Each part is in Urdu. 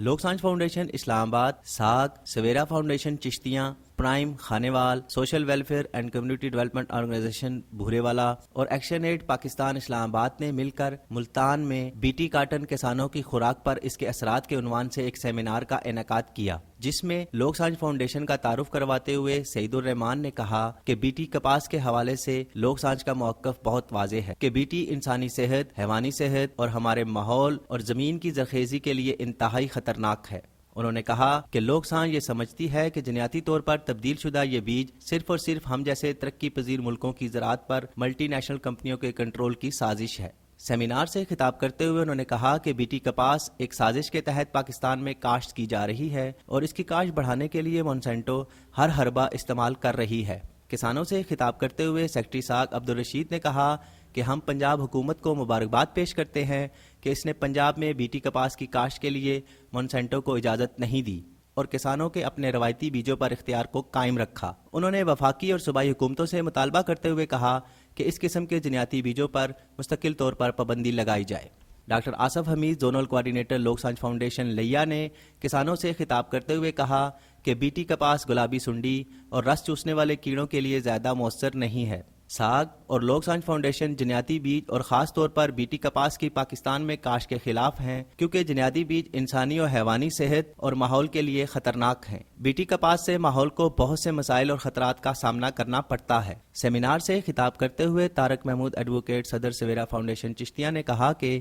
لوک سانج فاؤنڈیشن اسلام آباد، ساگ، Savera foundation Chishtian, prime Khanewal, social welfare and community development organisation Bhurewala اور ایکشن ایڈ پاکستان اسلام آباد نے مل کر ملتان میں بیٹی کاٹن کسانوں کی خوراک پر اس کے اثرات کے عنوان سے ایک سیمینار کا انعقاد کیا، جس میں لوک سانج فاؤنڈیشن کا تعارف کرواتے ہوئے سعید الرحمان نے کہا کہ بیٹی کپاس کے حوالے سے لوک سانج کا موقف بہت واضح ہے کہ بیٹی انسانی صحت، حیوانی صحت اور ہمارے ماحول اور زمین کی زرخیزی کے لیے انتہائی خطرناک ہے۔ انہوں نے کہا کہ لوک سانج یہ سمجھتی ہے کہ جنیاتی طور پر تبدیل شدہ یہ بیج صرف اور صرف ہم جیسے ترقی پذیر ملکوں کی زراعت پر ملٹی نیشنل کمپنیوں کے کنٹرول کی سازش ہے۔ سیمینار سے خطاب کرتے ہوئے انہوں نے کہا کہ بیٹی کپاس ایک سازش کے تحت پاکستان میں کاشت کی جا رہی ہے اور اس کی کاشت بڑھانے کے لیے مونسینٹو ہر حربہ استعمال کر رہی ہے۔ کسانوں سے خطاب کرتے ہوئے سیکرٹری ساگ عبدالرشید نے کہا کہ ہم پنجاب حکومت کو مبارکباد پیش کرتے ہیں کہ اس نے پنجاب میں بیٹی کپاس کی کاشت کے لیے مونسینٹو کو اجازت نہیں دی اور کسانوں کے اپنے روایتی بیجوں پر اختیار کو قائم رکھا۔ انہوں نے وفاقی اور صوبائی حکومتوں سے مطالبہ کرتے ہوئے کہا کہ اس قسم کے جنیاتی بیجوں پر مستقل طور پر پابندی لگائی جائے۔ ڈاکٹر آصف حمید زونل کوارڈینیٹر لوک سانج فاؤنڈیشن لیا نے کسانوں سے خطاب کرتے ہوئے کہا کہ بیٹی کپاس گلابی سنڈی اور رس چوسنے والے کیڑوں کے لیے زیادہ مؤثر نہیں ہے۔ ساگ اور لوک سانج فاؤنڈیشن جنیاتی بیج اور خاص طور پر بیٹی کپاس کی پاکستان میں کاشت کے خلاف ہیں کیونکہ جنیاتی بیج انسانی اور حیوانی صحت اور ماحول کے لیے خطرناک ہیں۔ بیٹی کپاس سے ماحول کو بہت سے مسائل اور خطرات کا سامنا کرنا پڑتا ہے۔ سیمینار سے خطاب کرتے ہوئے طارق محمود ایڈوکیٹ صدر سویرا فاؤنڈیشن چشتیاں نے کہا کہ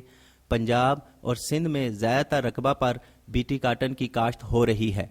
پنجاب اور سندھ میں زیادہ تر رقبہ پر بیٹی کاٹن کی کاشت ہو رہی ہے۔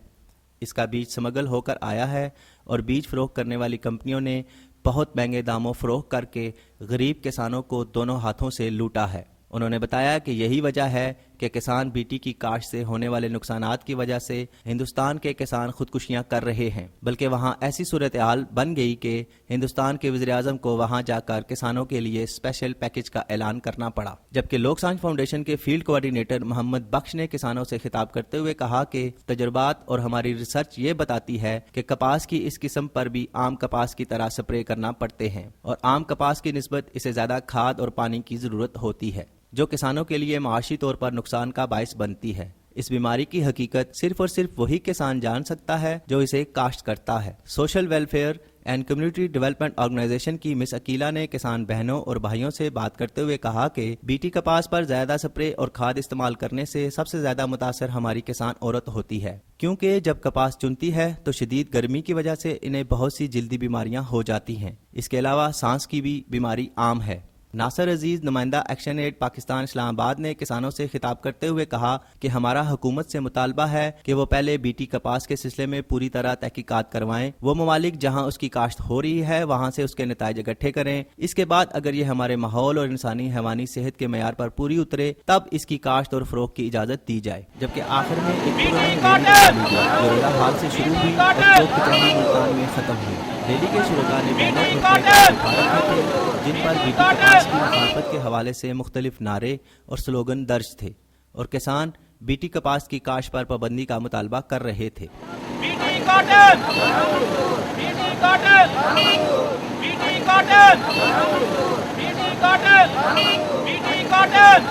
اس کا بیج سمگل ہو کر آیا ہے اور بیج فروخت کرنے والی کمپنیوں نے بہت مہنگے داموں فروخت کر کے غریب کسانوں کو دونوں ہاتھوں سے لوٹا ہے۔ انہوں نے بتایا کہ یہی وجہ ہے کہ کسان بیٹی کی کاشت سے ہونے والے نقصانات کی وجہ سے ہندوستان کے کسان خودکشیاں کر رہے ہیں، بلکہ وہاں ایسی صورتحال بن گئی کہ ہندوستان کے وزیر اعظم کو وہاں جا کر کسانوں کے لیے اسپیشل پیکج کا اعلان کرنا پڑا۔ جبکہ لوک سانج فاؤنڈیشن کے فیلڈ کوارڈینیٹر محمد بخش نے کسانوں سے خطاب کرتے ہوئے کہا کہ تجربات اور ہماری ریسرچ یہ بتاتی ہے کہ کپاس کی اس قسم پر بھی عام کپاس کی طرح سپرے کرنا پڑتے ہیں اور عام کپاس کی نسبت اسے زیادہ کھاد اور پانی کی ضرورت ہوتی ہے، جو کسانوں کے لیے معاشی طور پر نقصان کا باعث بنتی ہے۔ اس بیماری کی حقیقت صرف اور صرف وہی کسان جان سکتا ہے جو اسے کاشت کرتا ہے۔ Social welfare and community development organization کی مس عقیلہ نے کسان بہنوں اور بھائیوں سے بات کرتے ہوئے کہا کہ بیٹی کپاس پر زیادہ سپرے اور کھاد استعمال کرنے سے سب سے زیادہ متاثر ہماری کسان عورت ہوتی ہے، کیونکہ جب کپاس چنتی ہے تو شدید گرمی کی وجہ سے انہیں بہت سی جلدی بیماریاں ہو جاتی ہیں۔ اس کے علاوہ سانس کی بھی بیماری عام ہے۔ ناصر عزیز نمائندہ ایکشن ایڈ پاکستان اسلام آباد نے کسانوں سے خطاب کرتے ہوئے کہا کہ ہمارا حکومت سے مطالبہ ہے کہ وہ پہلے بیٹی کپاس کے سلسلے میں پوری طرح تحقیقات کروائیں، وہ ممالک جہاں اس کی کاشت ہو رہی ہے وہاں سے اس کے نتائج اکٹھے کریں، اس کے بعد اگر یہ ہمارے ماحول اور انسانی حیوانی صحت کے معیار پر پوری اترے تب اس کی کاشت اور فروخت کی اجازت دی جائے۔ جبکہ آخر میں ایک جو ریلا حال سے شروع ہوئی اور ملتان میں ختم ہوئی۔ ریلی کے شرکاء نے جن پر بیٹی کپاس کی مخالفت کے حوالے سے مختلف نعرے اور سلوگن درج تھے اور کسان بیٹی کپاس کی کاشت پر پابندی کا مطالبہ کر رہے تھے۔ بیٹی کاٹن، بیٹی کاٹن، بیٹی کاٹن، بیٹی کاٹن، بیٹی کاٹن،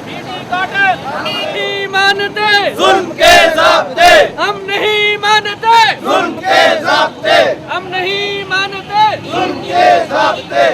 بیٹی کاٹن۔ نہیں مانتے ظلم کے ضابطے، ہم نہیں مانتے ظلم کے ضابطے، ہم نہیں مانتے ظلم کے ضابطے۔